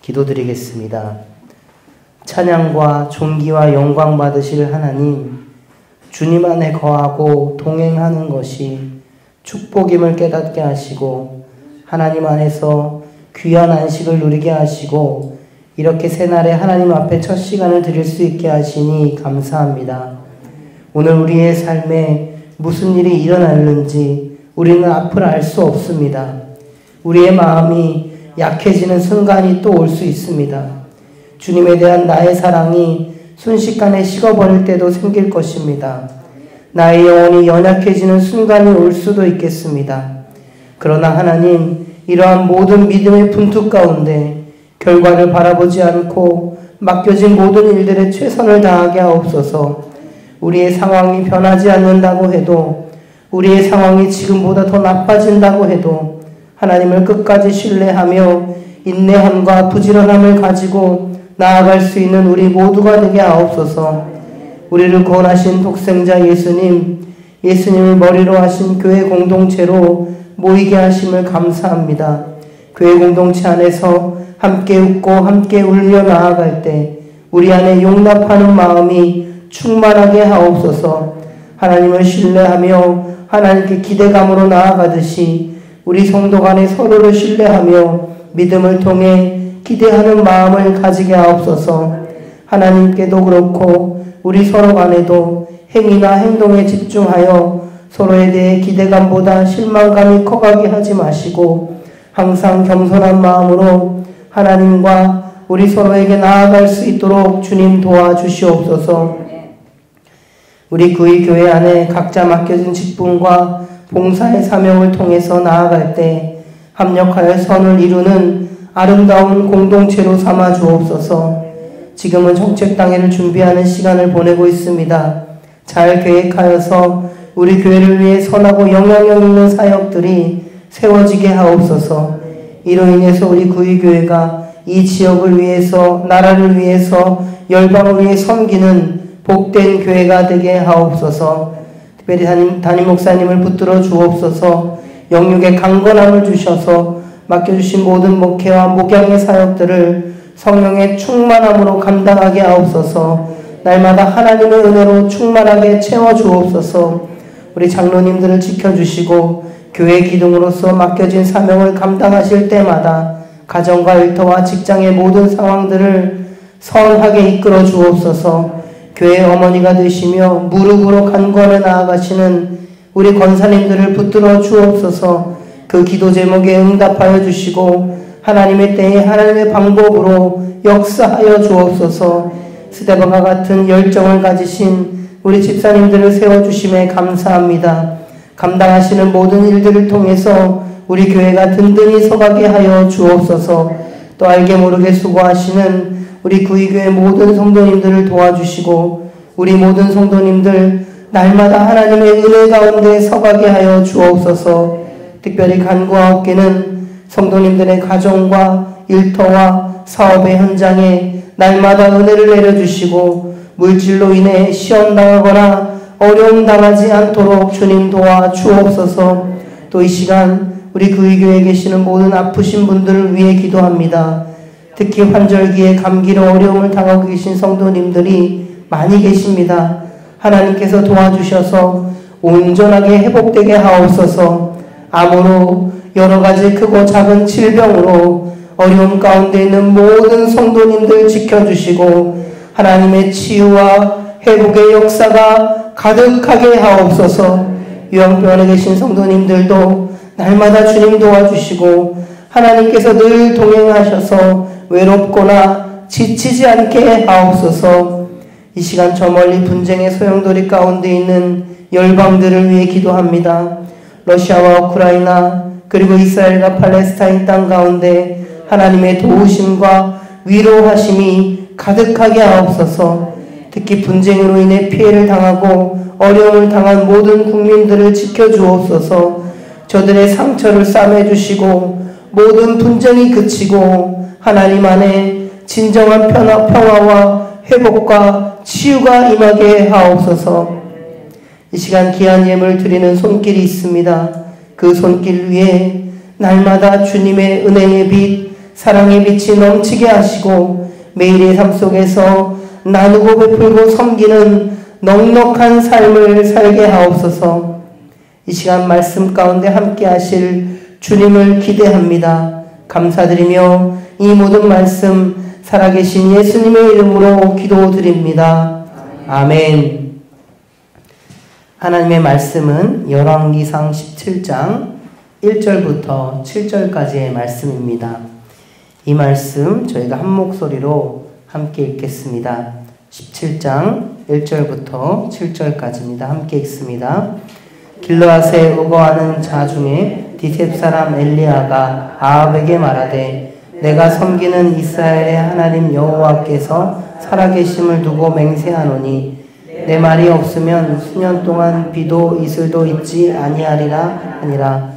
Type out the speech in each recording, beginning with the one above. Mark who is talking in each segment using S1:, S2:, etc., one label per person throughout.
S1: 기도드리겠습니다. 찬양과 존귀와 영광 받으실 하나님, 주님 안에 거하고 동행하는 것이 축복임을 깨닫게 하시고 하나님 안에서 귀한 안식을 누리게 하시고 이렇게 새날에 하나님 앞에 첫 시간을 드릴 수 있게 하시니 감사합니다. 오늘 우리의 삶에 무슨 일이 일어났는지 우리는 앞을 알 수 없습니다. 우리의 마음이 약해지는 순간이 또 올 수 있습니다. 주님에 대한 나의 사랑이 순식간에 식어버릴 때도 생길 것입니다. 나의 영혼이 연약해지는 순간이 올 수도 있겠습니다. 그러나 하나님, 이러한 모든 믿음의 분투 가운데 결과를 바라보지 않고 맡겨진 모든 일들에 최선을 다하게 하옵소서. 우리의 상황이 변하지 않는다고 해도, 우리의 상황이 지금보다 더 나빠진다고 해도 하나님을 끝까지 신뢰하며 인내함과 부지런함을 가지고 나아갈 수 있는 우리 모두가 되게 하옵소서. 우리를 구원하신 독생자 예수님을 머리로 하신 교회 공동체로 모이게 하심을 감사합니다. 교회 공동체 안에서 함께 웃고 함께 울며 나아갈 때 우리 안에 용납하는 마음이 충만하게 하옵소서. 하나님을 신뢰하며 하나님께 기대감으로 나아가듯이 우리 성도 간에 서로를 신뢰하며 믿음을 통해 기대하는 마음을 가지게 하옵소서. 하나님께도 그렇고 우리 서로 간에도 행위나 행동에 집중하여 서로에 대해 기대감보다 실망감이 커가게 하지 마시고 항상 겸손한 마음으로 하나님과 우리 서로에게 나아갈 수 있도록 주님 도와주시옵소서. 우리 구의교회 안에 각자 맡겨진 직분과 봉사의 사명을 통해서 나아갈 때 합력하여 선을 이루는 아름다운 공동체로 삼아 주옵소서. 지금은 정책당회를 준비하는 시간을 보내고 있습니다. 잘 계획하여서 우리 교회를 위해 선하고 영향력 있는 사역들이 세워지게 하옵소서. 이로 인해서 우리 구의교회가 이 지역을 위해서, 나라를 위해서, 열방을 위해 섬기는 복된 교회가 되게 하옵소서. 특별히 담임 목사님을 붙들어 주옵소서. 영육의 강건함을 주셔서 맡겨주신 모든 목회와 목양의 사역들을 성령의 충만함으로 감당하게 하옵소서. 날마다 하나님의 은혜로 충만하게 채워주옵소서. 우리 장로님들을 지켜주시고 교회 기둥으로서 맡겨진 사명을 감당하실 때마다 가정과 일터와 직장의 모든 상황들을 선하게 이끌어 주옵소서. 교회 어머니가 되시며 무릎으로 간구하며 나아가시는 우리 권사님들을 붙들어 주옵소서. 그 기도 제목에 응답하여 주시고 하나님의 때에 하나님의 방법으로 역사하여 주옵소서. 스데반과 같은 열정을 가지신 우리 집사님들을 세워주심에 감사합니다. 감당하시는 모든 일들을 통해서 우리 교회가 든든히 서가게 하여 주옵소서. 또 알게 모르게 수고하시는 우리 구의교회 모든 성도님들을 도와주시고 우리 모든 성도님들 날마다 하나님의 은혜 가운데 서가게 하여 주옵소서. 특별히 간구하옵기는 성도님들의 가정과 일터와 사업의 현장에 날마다 은혜를 내려주시고 물질로 인해 시험당하거나 어려움 당하지 않도록 주님 도와주옵소서. 또 이 시간 우리 구의교회에 계시는 모든 아프신 분들을 위해 기도합니다. 특히 환절기에 감기로 어려움을 당하고 계신 성도님들이 많이 계십니다. 하나님께서 도와주셔서 온전하게 회복되게 하옵소서. 암으로 여러 가지 크고 작은 질병으로 어려움 가운데 있는 모든 성도님들 지켜주시고 하나님의 치유와 회복의 역사가 가득하게 하옵소서. 요양병원에 계신 성도님들도 날마다 주님 도와주시고 하나님께서 늘 동행하셔서 외롭거나 지치지 않게 하옵소서. 이 시간 저 멀리 분쟁의 소용돌이 가운데 있는 열방들을 위해 기도합니다. 러시아와 우크라이나 그리고 이스라엘과 팔레스타인 땅 가운데 하나님의 도우심과 위로하심이 가득하게 하옵소서. 특히 분쟁으로 인해 피해를 당하고 어려움을 당한 모든 국민들을 지켜주옵소서. 저들의 상처를 싸매주시고 모든 분쟁이 그치고 하나님 안에 진정한 평화와 회복과 치유가 임하게 하옵소서. 이 시간 귀한 예물 드리는 손길이 있습니다. 그 손길 위에 날마다 주님의 은혜의 빛, 사랑의 빛이 넘치게 하시고 매일의 삶 속에서 나누고 베풀고 섬기는 넉넉한 삶을 살게 하옵소서. 이 시간 말씀 가운데 함께 하실 주님을 기대합니다. 감사드리며 이 모든 말씀 살아계신 예수님의 이름으로 기도드립니다. 아멘. 하나님의 말씀은 열왕기상 17장 1절부터 7절까지의 말씀입니다. 이 말씀 저희가 한 목소리로 함께 읽겠습니다. 17장 1절부터 7절까지입니다. 함께 읽습니다. 길르앗에 우거하는 자 중에 디셉 사람 엘리야가 아합에게 말하되 내가 섬기는 이스라엘의 하나님 여호와께서 살아계심을 두고 맹세하노니 내 말이 없으면 수년 동안 비도 이슬도 있지 아니하리라 하니라.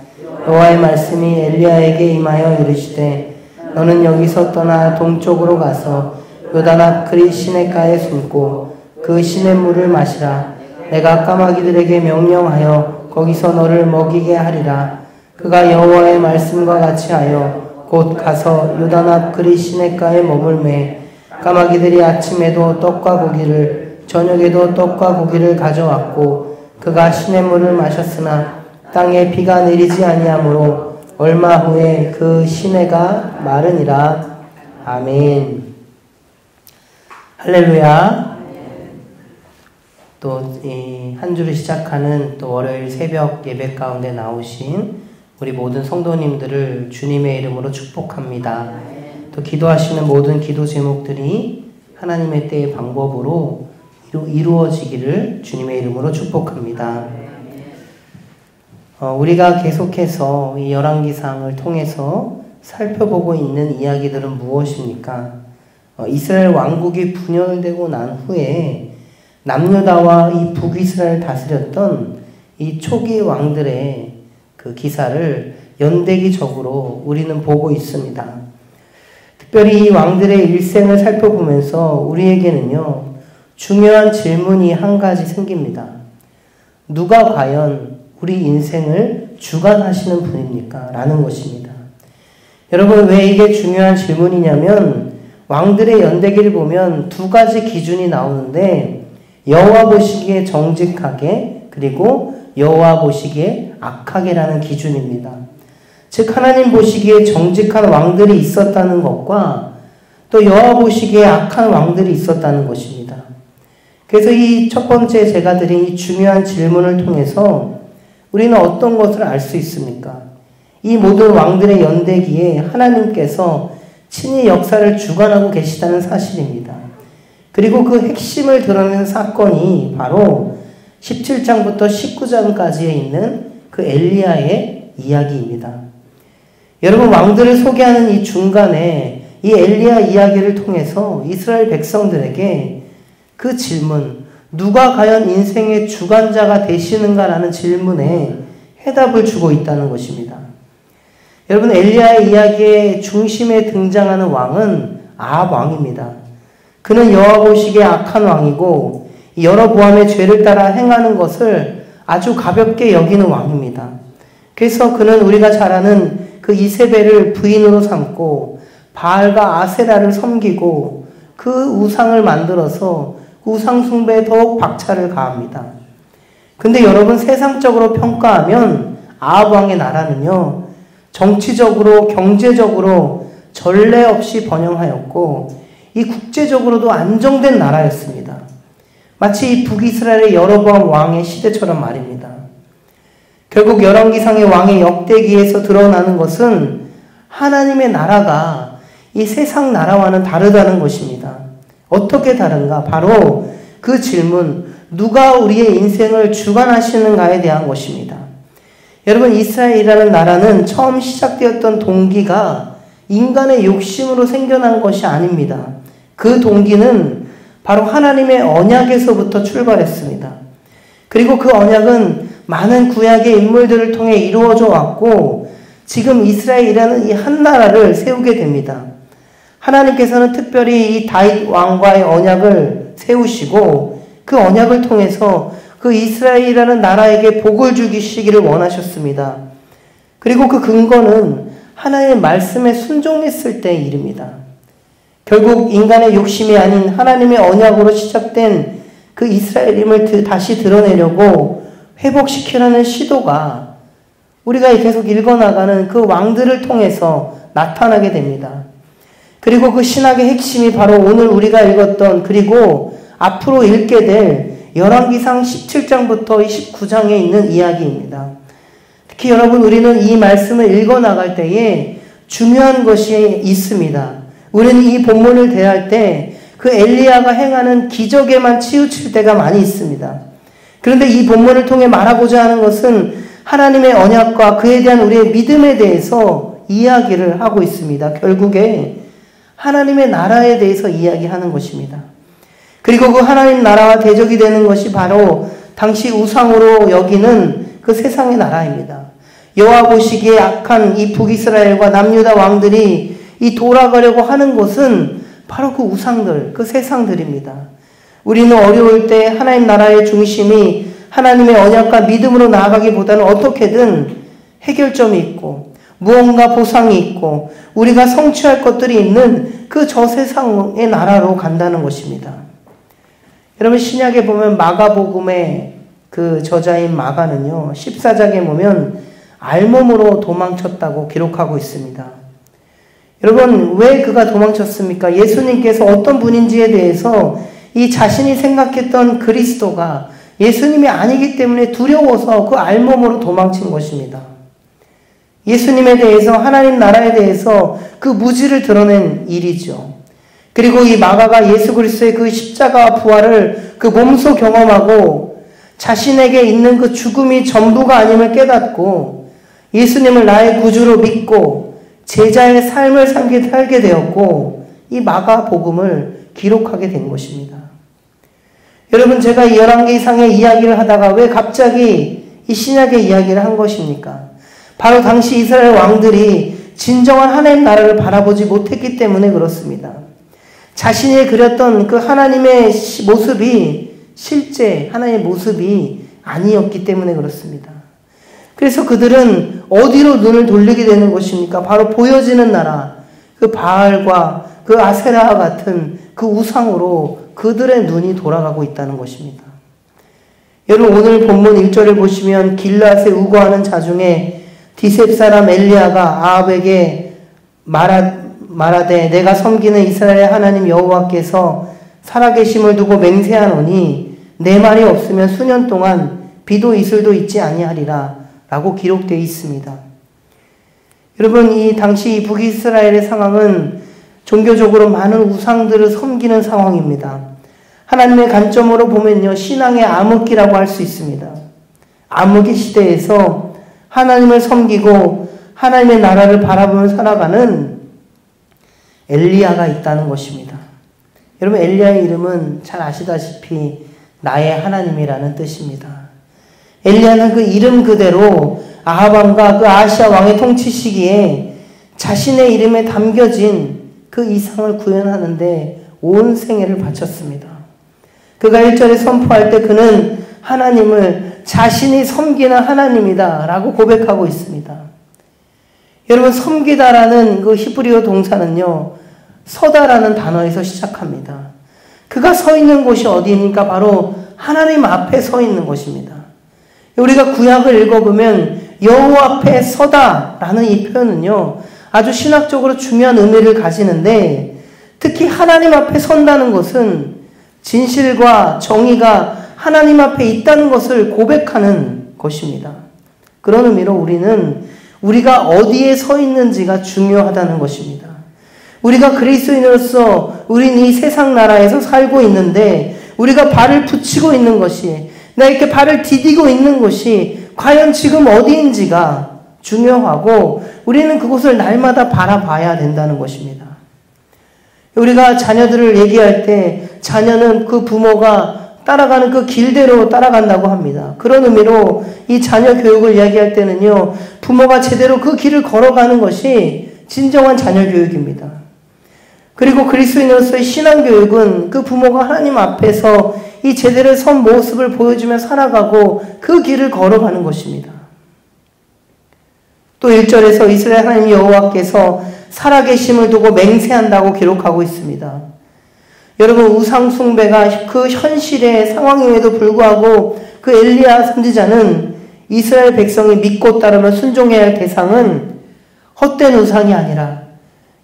S1: 여호와의 말씀이 엘리야에게 임하여 이르시되 너는 여기서 떠나 동쪽으로 가서 요단 앞 그리 시냇가에 숨고 그 시냇물을 마시라. 내가 까마귀들에게 명령하여 거기서 너를 먹이게 하리라. 그가 여호와의 말씀과 같이 하여 곧 가서 요단 앞 그리 시냇가에 머물매 까마귀들이 아침에도 떡과 고기를 저녁에도 떡과 고기를 가져왔고 그가 시냇물을 마셨으나 땅에 비가 내리지 아니하므로 얼마 후에 그 시내가 마르니라. 아멘. 할렐루야. 또 한 주를 시작하는 또 월요일 새벽 예배 가운데 나오신 우리 모든 성도님들을 주님의 이름으로 축복합니다. 또 기도하시는 모든 기도 제목들이 하나님의 때의 방법으로 이루어지기를 주님의 이름으로 축복합니다. 우리가 계속해서 이 열왕기상을 통해서 살펴보고 있는 이야기들은 무엇입니까? 이스라엘 왕국이 분열되고 난 후에 남유다와 이 북이스라엘 다스렸던 이 초기 왕들의 그 기사를 연대기적으로 우리는 보고 있습니다. 특별히 이 왕들의 일생을 살펴보면서 우리에게는요, 중요한 질문이 한 가지 생깁니다. 누가 과연 우리 인생을 주관하시는 분입니까? 라는 것입니다. 여러분, 왜 이게 중요한 질문이냐면 왕들의 연대기를 보면 두 가지 기준이 나오는데 여호와 보시기에 정직하게 그리고 여호와 보시기에 악하게라는 기준입니다. 즉 하나님 보시기에 정직한 왕들이 있었다는 것과 또 여호와 보시기에 악한 왕들이 있었다는 것입니다. 그래서 이 첫 번째 제가 드린 이 중요한 질문을 통해서 우리는 어떤 것을 알 수 있습니까? 이 모든 왕들의 연대기에 하나님께서 친히 역사를 주관하고 계시다는 사실입니다. 그리고 그 핵심을 드러내는 사건이 바로 17장부터 19장까지에 있는 그 엘리야의 이야기입니다. 여러분, 왕들을 소개하는 이 중간에 이 엘리야 이야기를 통해서 이스라엘 백성들에게 그 질문, 누가 과연 인생의 주관자가 되시는가라는 질문에 해답을 주고 있다는 것입니다. 여러분, 엘리야의 이야기의 중심에 등장하는 왕은 아합 왕입니다. 그는 여호와 보시기에 악한 왕이고 여로보암의 죄를 따라 행하는 것을 아주 가볍게 여기는 왕입니다. 그래서 그는 우리가 잘 아는 그 이세벨을 부인으로 삼고 바알과 아세라를 섬기고 그 우상을 만들어서 우상 숭배에 더욱 박차를 가합니다. 근데 여러분, 세상적으로 평가하면 아합 왕의 나라는요, 정치적으로 경제적으로 전례 없이 번영하였고 이 국제적으로도 안정된 나라였습니다. 마치 이 북이스라엘의 여로보암 왕의 시대처럼 말입니다. 결국 열왕기상의 왕의 역대기에서 드러나는 것은 하나님의 나라가 이 세상 나라와는 다르다는 것입니다. 어떻게 다른가? 바로 그 질문, 누가 우리의 인생을 주관하시는가에 대한 것입니다. 여러분, 이스라엘이라는 나라는 처음 시작되었던 동기가 인간의 욕심으로 생겨난 것이 아닙니다. 그 동기는 바로 하나님의 언약에서부터 출발했습니다. 그리고 그 언약은 많은 구약의 인물들을 통해 이루어져 왔고 지금 이스라엘이라는 이 한 나라를 세우게 됩니다. 하나님께서는 특별히 이 다윗 왕과의 언약을 세우시고 그 언약을 통해서 그 이스라엘이라는 나라에게 복을 주시기를 원하셨습니다. 그리고 그 근거는 하나님의 말씀에 순종했을 때의 일입니다. 결국 인간의 욕심이 아닌 하나님의 언약으로 시작된 그 이스라엘임을 다시 드러내려고 회복시키려는 시도가 우리가 계속 읽어나가는 그 왕들을 통해서 나타나게 됩니다. 그리고 그 신학의 핵심이 바로 오늘 우리가 읽었던 그리고 앞으로 읽게 될 열왕기상 17장부터 19장에 있는 이야기입니다. 특히 여러분, 우리는 이 말씀을 읽어나갈 때에 중요한 것이 있습니다. 우리는 이 본문을 대할 때 그 엘리야가 행하는 기적에만 치우칠 때가 많이 있습니다. 그런데 이 본문을 통해 말하고자 하는 것은 하나님의 언약과 그에 대한 우리의 믿음에 대해서 이야기를 하고 있습니다. 결국에 하나님의 나라에 대해서 이야기하는 것입니다. 그리고 그 하나님 나라와 대적이 되는 것이 바로 당시 우상으로 여기는 그 세상의 나라입니다. 여호와 보시기에 악한 이 북이스라엘과 남유다 왕들이 이 돌아가려고 하는 것은 바로 그 우상들, 그 세상들입니다. 우리는 어려울 때 하나님 나라의 중심이 하나님의 언약과 믿음으로 나아가기보다는 어떻게든 해결점이 있고 무언가 보상이 있고 우리가 성취할 것들이 있는 그 저 세상의 나라로 간다는 것입니다. 여러분, 신약에 보면 마가복음의 그 저자인 마가는요, 14장에 보면 알몸으로 도망쳤다고 기록하고 있습니다. 여러분, 왜 그가 도망쳤습니까? 예수님께서 어떤 분인지에 대해서 이 자신이 생각했던 그리스도가 예수님이 아니기 때문에 두려워서 그 알몸으로 도망친 것입니다. 예수님에 대해서, 하나님 나라에 대해서 그 무지를 드러낸 일이죠. 그리고 이 마가가 예수 그리스도의 그 십자가와 부활을 그 몸소 경험하고 자신에게 있는 그 죽음이 전부가 아님을 깨닫고 예수님을 나의 구주로 믿고 제자의 삶을 살게 되었고 이 마가복음을 기록하게 된 것입니다. 여러분, 제가 이 열왕기상의 이야기를 하다가 왜 갑자기 이 신약의 이야기를 한 것입니까? 바로 당시 이스라엘 왕들이 진정한 하나님 나라를 바라보지 못했기 때문에 그렇습니다. 자신이 그렸던 그 하나님의 모습이 실제 하나님의 모습이 아니었기 때문에 그렇습니다. 그래서 그들은 어디로 눈을 돌리게 되는 것입니까? 바로 보여지는 나라, 그 바알과 그 아세라와 같은 그 우상으로 그들의 눈이 돌아가고 있다는 것입니다. 여러분, 오늘 본문 1절을 보시면 길앗에 우거하는 자 중에 디셉 사람 엘리야가 아합에게 말하되 내가 섬기는 이스라엘의 하나님 여호와께서 살아계심을 두고 맹세하노니 내 말이 없으면 수년 동안 비도 이슬도 있지 아니하리라 라고 기록되어 있습니다. 여러분, 이 당시 북이스라엘의 상황은 종교적으로 많은 우상들을 섬기는 상황입니다. 하나님의 관점으로 보면요, 신앙의 암흑기라고 할 수 있습니다. 암흑기 시대에서 하나님을 섬기고 하나님의 나라를 바라보며 살아가는 엘리야가 있다는 것입니다. 여러분, 엘리야의 이름은 잘 아시다시피 나의 하나님이라는 뜻입니다. 엘리야는 그 이름 그대로 아합 왕과 그 아시아 왕의 통치 시기에 자신의 이름에 담겨진 그 이상을 구현하는데 온 생애를 바쳤습니다. 그가 1절에 선포할 때 그는 하나님을 자신이 섬기는 하나님이다 라고 고백하고 있습니다. 여러분, 섬기다라는 그 히브리어 동사는요, 서다라는 단어에서 시작합니다. 그가 서 있는 곳이 어디입니까? 바로 하나님 앞에 서 있는 것입니다. 우리가 구약을 읽어보면 여호와 앞에 서다라는 이 표현은요, 아주 신학적으로 중요한 의미를 가지는데 특히 하나님 앞에 선다는 것은 진실과 정의가 하나님 앞에 있다는 것을 고백하는 것입니다. 그런 의미로 우리는 우리가 어디에 서 있는지가 중요하다는 것입니다. 우리가 그리스도인으로서 우리는 이 세상 나라에서 살고 있는데 우리가 발을 붙이고 있는 것이, 나 이렇게 발을 디디고 있는 것이 과연 지금 어디인지가 중요하고 우리는 그곳을 날마다 바라봐야 된다는 것입니다. 우리가 자녀들을 얘기할 때 자녀는 그 부모가 따라가는 그 길대로 따라간다고 합니다. 그런 의미로 이 자녀 교육을 이야기할 때는요, 부모가 제대로 그 길을 걸어가는 것이 진정한 자녀 교육입니다. 그리고 그리스도인으로서의 신앙교육은 그 부모가 하나님 앞에서 이 제대로 선 모습을 보여주며 살아가고 그 길을 걸어가는 것입니다. 또 1절에서 이스라엘 하나님 여호와께서 살아계심을 두고 맹세한다고 기록하고 있습니다. 여러분, 우상 숭배가 그 현실의 상황임에도 불구하고 그 엘리야 선지자는 이스라엘 백성이 믿고 따르며 순종해야 할 대상은 헛된 우상이 아니라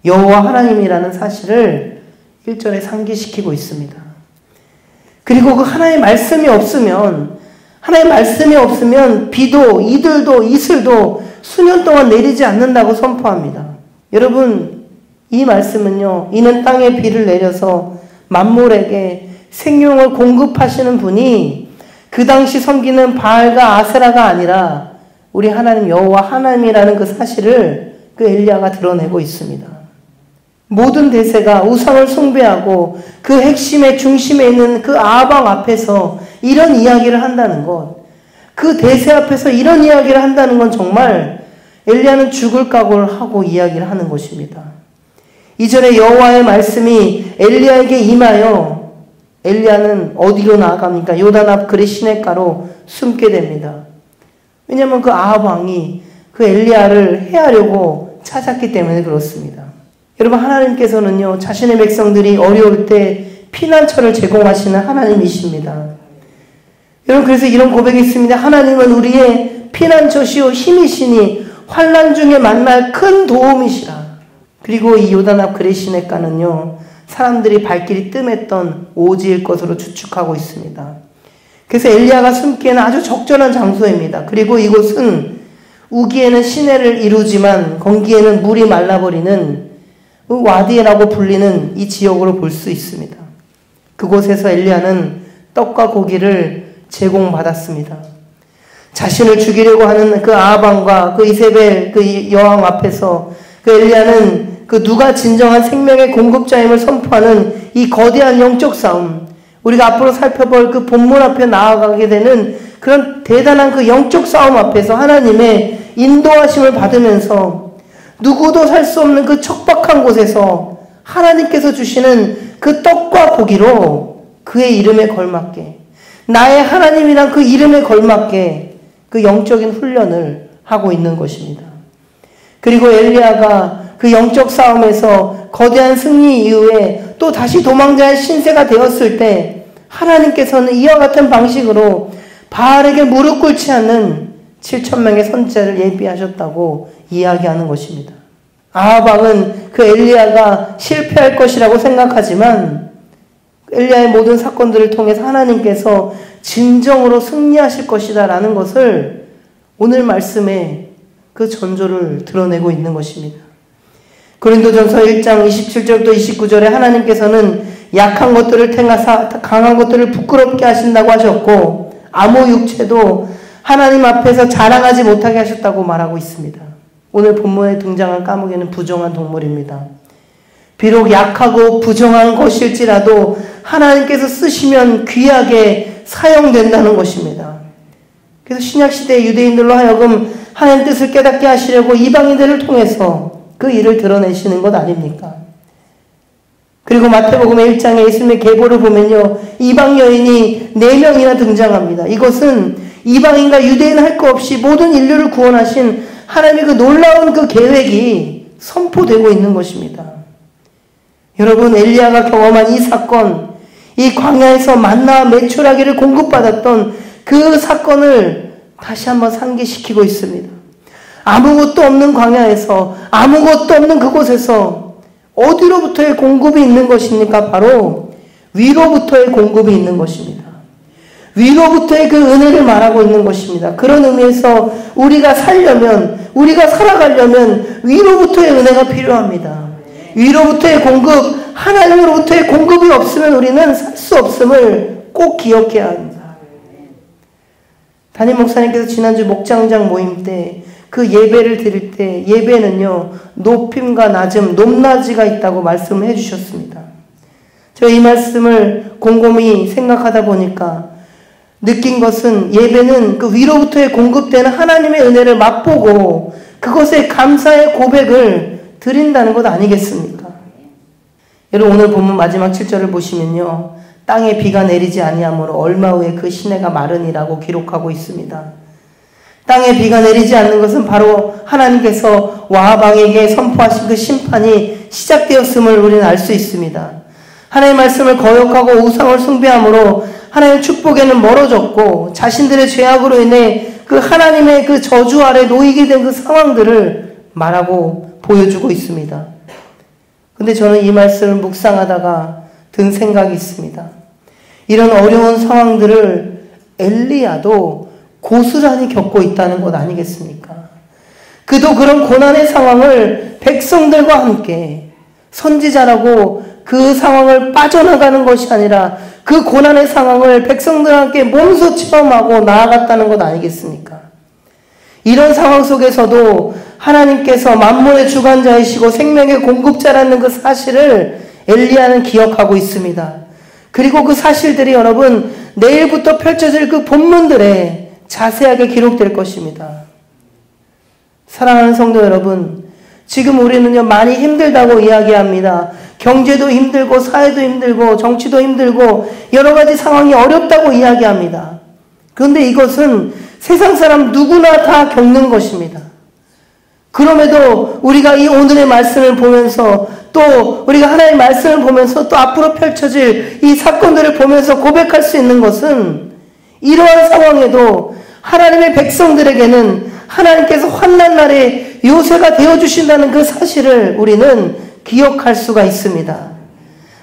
S1: 여호와 하나님이라는 사실을 1절에 상기시키고 있습니다. 그리고 그 하나님의 말씀이 없으면 비도 이들도 이슬도 수년 동안 내리지 않는다고 선포합니다. 여러분, 이 말씀은요, 이는 땅에 비를 내려서 만물에게 생명을 공급하시는 분이 그 당시 섬기는 바알과 아세라가 아니라 우리 하나님 여호와 하나님이라는 그 사실을 그 엘리야가 드러내고 있습니다. 모든 대세가 우상을 숭배하고 그 핵심의 중심에 있는 그 아방 앞에서 이런 이야기를 한다는 것, 그 대세 앞에서 이런 이야기를 한다는 건 정말 엘리야는 죽을 각오를 하고 이야기를 하는 것입니다. 이전에 여호와의 말씀이 엘리야에게 임하여 엘리야는 어디로 나아갑니까? 요단 앞 그리 시냇가로 숨게 됩니다. 왜냐하면 그 아합 왕이 그 엘리야를 해하려고 찾았기 때문에 그렇습니다. 여러분, 하나님께서는요, 자신의 백성들이 어려울 때 피난처를 제공하시는 하나님이십니다. 여러분, 그래서 이런 고백이 있습니다. 하나님은 우리의 피난처시오 힘이시니 환난 중에 만날 큰 도움이시라. 그리고 이 요단 앞 그리 시냇가는요, 사람들이 발길이 뜸했던 오지일 것으로 추측하고 있습니다. 그래서 엘리야가 숨기에는 아주 적절한 장소입니다. 그리고 이곳은 우기에는 시내를 이루지만 건기에는 물이 말라버리는 와디라고 불리는 이 지역으로 볼 수 있습니다. 그곳에서 엘리야는 떡과 고기를 제공받았습니다. 자신을 죽이려고 하는 그 아합왕과 그 이세벨 그 여왕 앞에서 그 엘리야는 그 누가 진정한 생명의 공급자임을 선포하는 이 거대한 영적 싸움, 우리가 앞으로 살펴볼 그 본문 앞에 나아가게 되는 그런 대단한 그 영적 싸움 앞에서 하나님의 인도하심을 받으면서 누구도 살 수 없는 그 척박한 곳에서 하나님께서 주시는 그 떡과 고기로 그의 이름에 걸맞게, 나의 하나님이란 그 이름에 걸맞게 그 영적인 훈련을 하고 있는 것입니다. 그리고 엘리야가 그 영적 싸움에서 거대한 승리 이후에 또 다시 도망자의 신세가 되었을 때 하나님께서는 이와 같은 방식으로 바알에게 무릎 꿇지 않는 7,000명의 선지자를 예비하셨다고 이야기하는 것입니다. 아합 왕은 그 엘리야가 실패할 것이라고 생각하지만 엘리야의 모든 사건들을 통해서 하나님께서 진정으로 승리하실 것이다 라는 것을 오늘 말씀에 그 전조를 드러내고 있는 것입니다. 고린도전서 1장 27절부터 29절에 하나님께서는 약한 것들을 택하사 강한 것들을 부끄럽게 하신다고 하셨고 아무 육체도 하나님 앞에서 자랑하지 못하게 하셨다고 말하고 있습니다. 오늘 본문에 등장한 까마귀는 부정한 동물입니다. 비록 약하고 부정한 것일지라도 하나님께서 쓰시면 귀하게 사용된다는 것입니다. 그래서 신약시대 유대인들로 하여금 하나님 뜻을 깨닫게 하시려고 이방인들을 통해서 그 일을 드러내시는 것 아닙니까? 그리고 마태복음의 1장에 예수님의 계보를 보면요, 이방 여인이 4명이나 등장합니다. 이것은 이방인과 유대인 할 것 없이 모든 인류를 구원하신 하나님의 그 놀라운 그 계획이 선포되고 있는 것입니다. 여러분, 엘리야가 경험한 이 사건, 이 광야에서 만나와 메추라기를 공급받았던 그 사건을 다시 한번 상기시키고 있습니다. 아무것도 없는 광야에서, 아무것도 없는 그곳에서 어디로부터의 공급이 있는 것입니까? 바로 위로부터의 공급이 있는 것입니다. 위로부터의 그 은혜를 말하고 있는 것입니다. 그런 의미에서 우리가 살려면, 우리가 살아가려면 위로부터의 은혜가 필요합니다. 위로부터의 공급, 하나님으로부터의 공급이 없으면 우리는 살 수 없음을 꼭 기억해야 합니다. 담임 목사님께서 지난주 목장장 모임 때 그 예배를 드릴 때 예배는요, 높임과 낮음, 높낮이가 있다고 말씀을 해주셨습니다. 제가 이 말씀을 곰곰이 생각하다 보니까 느낀 것은 예배는 그 위로부터의 공급되는 하나님의 은혜를 맛보고 그것에 감사의 고백을 드린다는 것 아니겠습니까? 여러분, 오늘 본문 마지막 7절을 보시면요, 땅에 비가 내리지 아니하므로 얼마 후에 그 시내가 마르니라고 기록하고 있습니다. 땅에 비가 내리지 않는 것은 바로 하나님께서 와방에게 선포하신 그 심판이 시작되었음을 우리는 알 수 있습니다. 하나님의 말씀을 거역하고 우상을 숭배함으로 하나님의 축복에는 멀어졌고 자신들의 죄악으로 인해 그 하나님의 그 저주 아래 놓이게 된 그 상황들을 말하고 보여주고 있습니다. 근데 저는 이 말씀을 묵상하다가 든 생각이 있습니다. 이런 어려운 상황들을 엘리야도 고스란히 겪고 있다는 것 아니겠습니까? 그도 그런 고난의 상황을 백성들과 함께 선지자라고 그 상황을 빠져나가는 것이 아니라 그 고난의 상황을 백성들과 함께 몸소 체험하고 나아갔다는 것 아니겠습니까? 이런 상황 속에서도 하나님께서 만물의 주관자이시고 생명의 공급자라는 그 사실을 엘리야는 기억하고 있습니다. 그리고 그 사실들이 여러분 내일부터 펼쳐질 그 본문들에 자세하게 기록될 것입니다. 사랑하는 성도 여러분, 지금 우리는요 많이 힘들다고 이야기합니다. 경제도 힘들고 사회도 힘들고 정치도 힘들고 여러 가지 상황이 어렵다고 이야기합니다. 그런데 이것은 세상 사람 누구나 다 겪는 것입니다. 그럼에도 우리가 이 오늘의 말씀을 보면서 또 우리가 하나님의 말씀을 보면서 또 앞으로 펼쳐질 이 사건들을 보면서 고백할 수 있는 것은 이러한 상황에도 하나님의 백성들에게는 하나님께서 환난 날에 요새가 되어주신다는 그 사실을 우리는 기억할 수가 있습니다.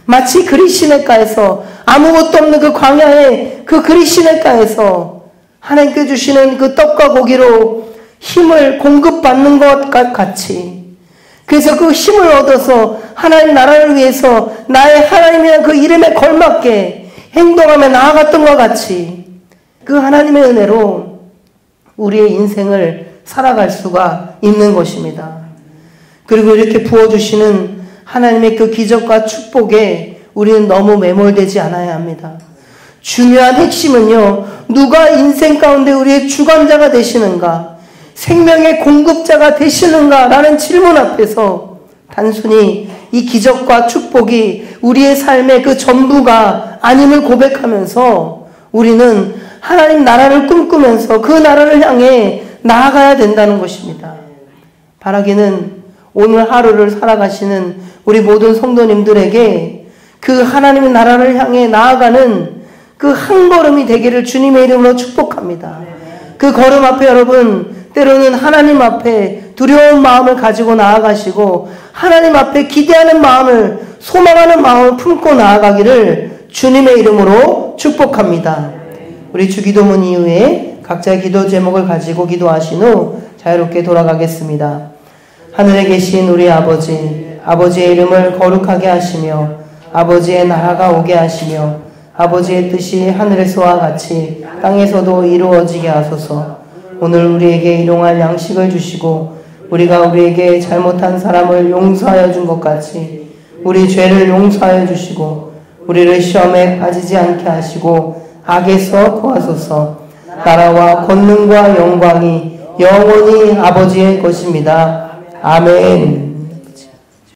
S1: 마치 그리 시냇가에서 아무것도 없는 그 광야의 그 그리 시냇가에서 하나님께 주시는 그 떡과 고기로 힘을 공급받는 것 같이 그래서 그 힘을 얻어서 하나님 나라를 위해서 나의 하나님이란 그 이름에 걸맞게 행동하며 나아갔던 것 같이 그 하나님의 은혜로 우리의 인생을 살아갈 수가 있는 것입니다. 그리고 이렇게 부어주시는 하나님의 그 기적과 축복에 우리는 너무 매몰되지 않아야 합니다. 중요한 핵심은요, 누가 인생 가운데 우리의 주관자가 되시는가, 생명의 공급자가 되시는가 라는 질문 앞에서 단순히 이 기적과 축복이 우리의 삶의 그 전부가 아님을 고백하면서 우리는 하나님 나라를 꿈꾸면서 그 나라를 향해 나아가야 된다는 것입니다. 바라기는 오늘 하루를 살아가시는 우리 모든 성도님들에게 그 하나님의 나라를 향해 나아가는 그 한 걸음이 되기를 주님의 이름으로 축복합니다. 그 걸음 앞에 여러분 때로는 하나님 앞에 두려운 마음을 가지고 나아가시고 하나님 앞에 기대하는 마음을 소망하는 마음을 품고 나아가기를 주님의 이름으로 축복합니다. 우리 주기도문 이후에 각자의 기도 제목을 가지고 기도하신 후 자유롭게 돌아가겠습니다. 하늘에 계신 우리 아버지, 아버지의 이름을 거룩하게 하시며 아버지의 나라가 오게 하시며 아버지의 뜻이 하늘에서와 같이 땅에서도 이루어지게 하소서. 오늘 우리에게 일용할 양식을 주시고 우리가 우리에게 잘못한 사람을 용서하여 준 것 같이 우리 죄를 용서하여 주시고 우리를 시험에 빠지지 않게 하시고 악에서 구하소서. 나라와 권능과 영광이 영원히 아버지의 것입니다. 아멘.